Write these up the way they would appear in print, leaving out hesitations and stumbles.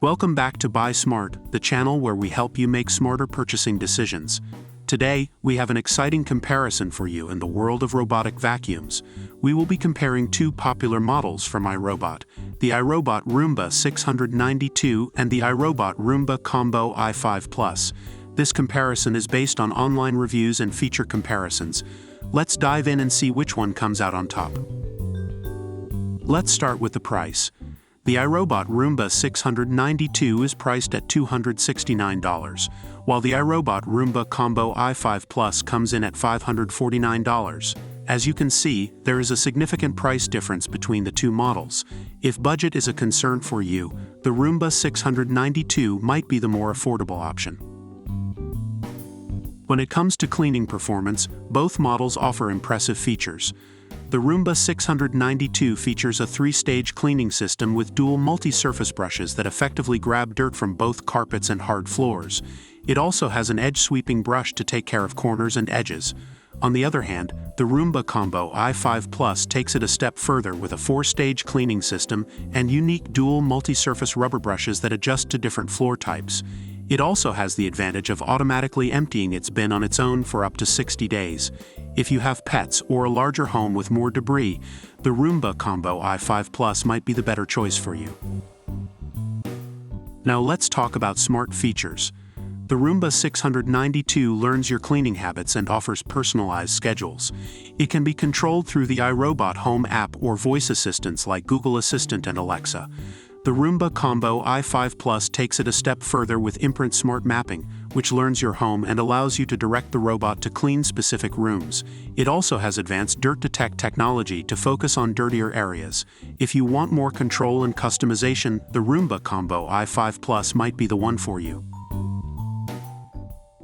Welcome back to Buy Smart, the channel where we help you make smarter purchasing decisions. Today, we have an exciting comparison for you in the world of robotic vacuums. We will be comparing two popular models from iRobot, the iRobot Roomba 692 and the iRobot Roomba Combo i5 Plus. This comparison is based on online reviews and feature comparisons. Let's dive in and see which one comes out on top. Let's start with the price. The iRobot Roomba 692 is priced at $269, while the iRobot Roomba Combo i5 Plus comes in at $549. As you can see, there is a significant price difference between the two models. If budget is a concern for you, the Roomba 692 might be the more affordable option. When it comes to cleaning performance, both models offer impressive features. The Roomba 692 features a 3-stage cleaning system with dual multi-surface brushes that effectively grab dirt from both carpets and hard floors. It also has an edge-sweeping brush to take care of corners and edges. On the other hand, the Roomba Combo i5 Plus takes it a step further with a 4-stage cleaning system and unique dual multi-surface rubber brushes that adjust to different floor types. It also has the advantage of automatically emptying its bin on its own for up to 60 days. If you have pets or a larger home with more debris, the Roomba Combo i5 Plus might be the better choice for you. Now let's talk about smart features. The Roomba 692 learns your cleaning habits and offers personalized schedules. It can be controlled through the iRobot Home app or voice assistants like Google Assistant and Alexa. The Roomba Combo i5 Plus takes it a step further with Imprint Smart Mapping, which learns your home and allows you to direct the robot to clean specific rooms. It also has advanced dirt detect technology to focus on dirtier areas. If you want more control and customization, the Roomba Combo i5 Plus might be the one for you.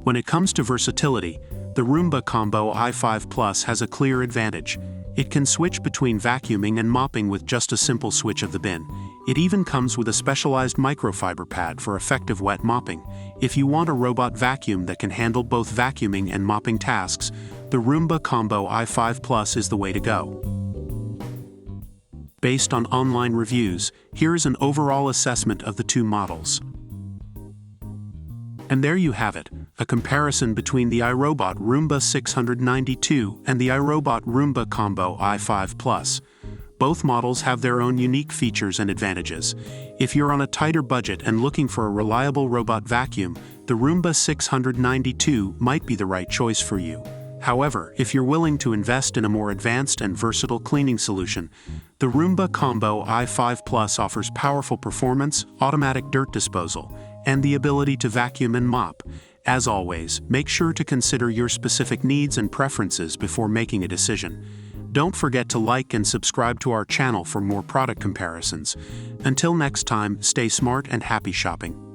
When it comes to versatility, the Roomba Combo i5 Plus has a clear advantage. It can switch between vacuuming and mopping with just a simple switch of the bin. It even comes with a specialized microfiber pad for effective wet mopping. If you want a robot vacuum that can handle both vacuuming and mopping tasks, the Roomba Combo i5 Plus is the way to go. Based on online reviews, here is an overall assessment of the two models. And there you have it, a comparison between the iRobot Roomba 692 and the iRobot Roomba Combo i5 Plus. Both models have their own unique features and advantages. If you're on a tighter budget and looking for a reliable robot vacuum, the Roomba 692 might be the right choice for you. However, if you're willing to invest in a more advanced and versatile cleaning solution, the Roomba Combo i5 Plus offers powerful performance, automatic dirt disposal, and the ability to vacuum and mop. As always, make sure to consider your specific needs and preferences before making a decision. Don't forget to like and subscribe to our channel for more product comparisons. Until next time, stay smart and happy shopping.